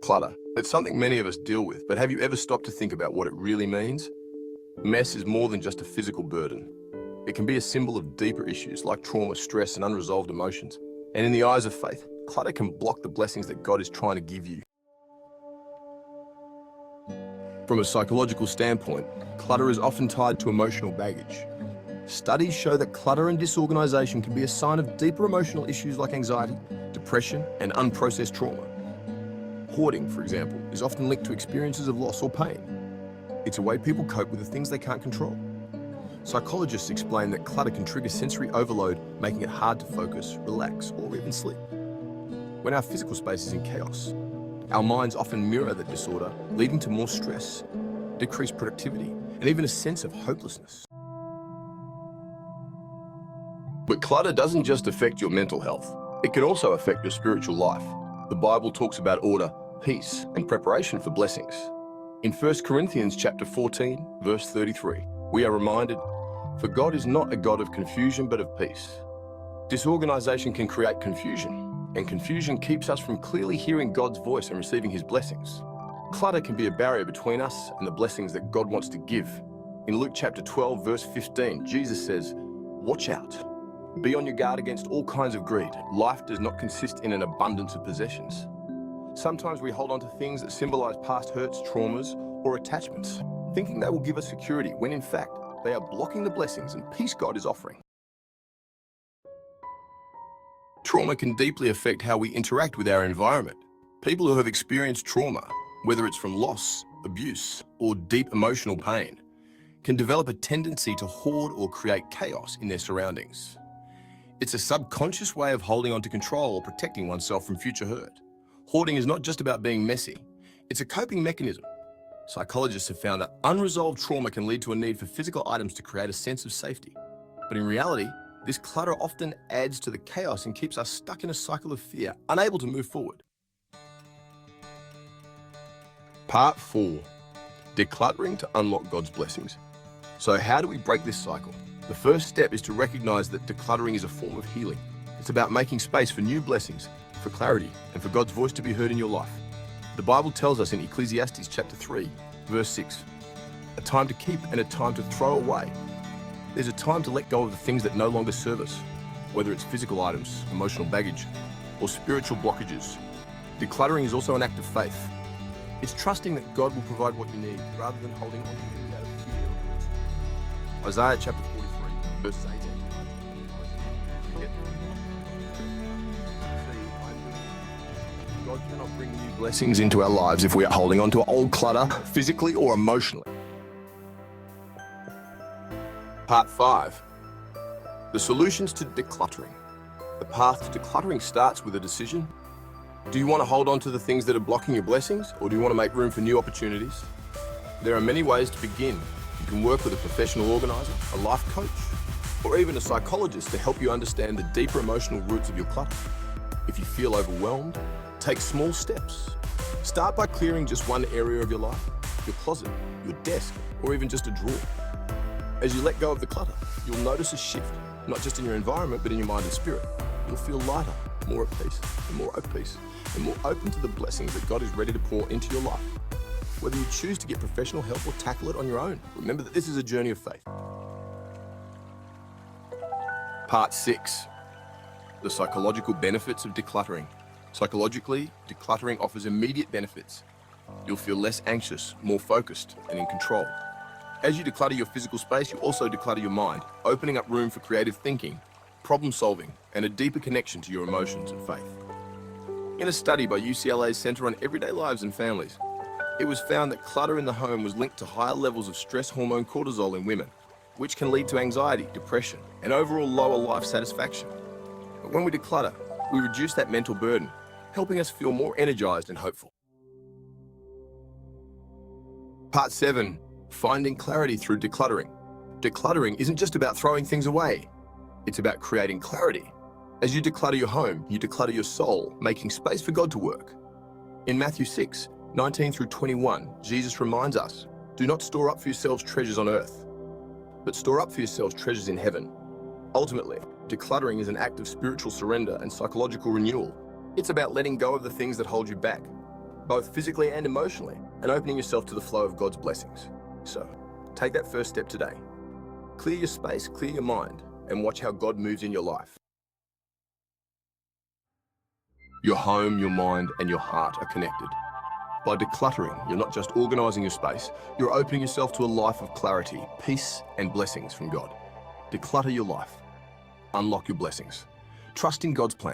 Clutter. It's something many of us deal with, but have you ever stopped to think about what it really means? Mess is more than just a physical burden. It can be a symbol of deeper issues like trauma, stress, and unresolved emotions. And in the eyes of faith, clutter can block the blessings that God is trying to give you. From a psychological standpoint, clutter is often tied to emotional baggage. Studies show that clutter and disorganization can be a sign of deeper emotional issues like anxiety, depression, and unprocessed trauma. Hoarding, for example, is often linked to experiences of loss or pain. It's a way people cope with the things they can't control. Psychologists explain that clutter can trigger sensory overload, making it hard to focus, relax, or even sleep. When our physical space is in chaos, our minds often mirror that disorder, leading to more stress, decreased productivity, and even a sense of hopelessness. But clutter doesn't just affect your mental health. It can also affect your spiritual life. The Bible talks about order, peace, and preparation for blessings. In 1 Corinthians chapter 14, verse 33, we are reminded, "For God is not a God of confusion, but of peace." Disorganization can create confusion, and confusion keeps us from clearly hearing God's voice and receiving His blessings. Clutter can be a barrier between us and the blessings that God wants to give. In Luke chapter 12, verse 15, Jesus says, "Watch out. Be on your guard against all kinds of greed. Life does not consist in an abundance of possessions." Sometimes we hold on to things that symbolize past hurts, traumas, or attachments, thinking they will give us security, when in fact, they are blocking the blessings and peace God is offering. Trauma can deeply affect how we interact with our environment. People who have experienced trauma, whether it's from loss, abuse, or deep emotional pain, can develop a tendency to hoard or create chaos in their surroundings. It's a subconscious way of holding on to control or protecting oneself from future hurt. Hoarding is not just about being messy, it's a coping mechanism. Psychologists have found that unresolved trauma can lead to a need for physical items to create a sense of safety. But in reality, this clutter often adds to the chaos and keeps us stuck in a cycle of fear, unable to move forward. Part 4. Decluttering to unlock God's blessings. So how do we break this cycle? The first step is to recognize that decluttering is a form of healing. It's about making space for new blessings, for clarity, and for God's voice to be heard in your life. The Bible tells us in Ecclesiastes chapter 3, verse 6, a time to keep and a time to throw away. There's a time to let go of the things that no longer serve us, whether it's physical items, emotional baggage, or spiritual blockages. Decluttering is also an act of faith. It's trusting that God will provide what you need, rather than holding on to things out of fear. Isaiah chapter 43, verse 18. God cannot bring new blessings into our lives if we are holding on to old clutter, physically or emotionally. Part 5. The solutions to decluttering. The path to decluttering starts with a decision. Do you want to hold on to the things that are blocking your blessings, or do you want to make room for new opportunities? There are many ways to begin. You can work with a professional organizer, a life coach, or even a psychologist to help you understand the deeper emotional roots of your clutter. If you feel overwhelmed, take small steps. Start by clearing just one area of your life, your closet, your desk, or even just a drawer. As you let go of the clutter, you'll notice a shift, not just in your environment, but in your mind and spirit. You'll feel lighter, more at peace, and more at peace, and more open to the blessings that God is ready to pour into your life. Whether you choose to get professional help or tackle it on your own, remember that this is a journey of faith. Part 6. The psychological benefits of decluttering. Psychologically, decluttering offers immediate benefits. You'll feel less anxious, more focused, and in control. As you declutter your physical space, you also declutter your mind, opening up room for creative thinking, problem solving, and a deeper connection to your emotions and faith. In a study by UCLA's Center on Everyday Lives and Families, it was found that clutter in the home was linked to higher levels of stress hormone cortisol in women, which can lead to anxiety, depression, and overall lower life satisfaction. But when we declutter, we reduce that mental burden, helping us feel more energized and hopeful. Part 7. Finding clarity through decluttering. Decluttering isn't just about throwing things away. It's about creating clarity. As you declutter your home, you declutter your soul, making space for God to work. In Matthew 6, 19 through 21, Jesus reminds us, "Do not store up for yourselves treasures on earth, but store up for yourselves treasures in heaven." Ultimately, decluttering is an act of spiritual surrender and psychological renewal. It's about letting go of the things that hold you back, both physically and emotionally, and opening yourself to the flow of God's blessings. So, take that first step today. Clear your space, clear your mind, and watch how God moves in your life. Your home, your mind, and your heart are connected. By decluttering, you're not just organizing your space, you're opening yourself to a life of clarity, peace, and blessings from God. Declutter your life. Unlock your blessings. Trust in God's plan.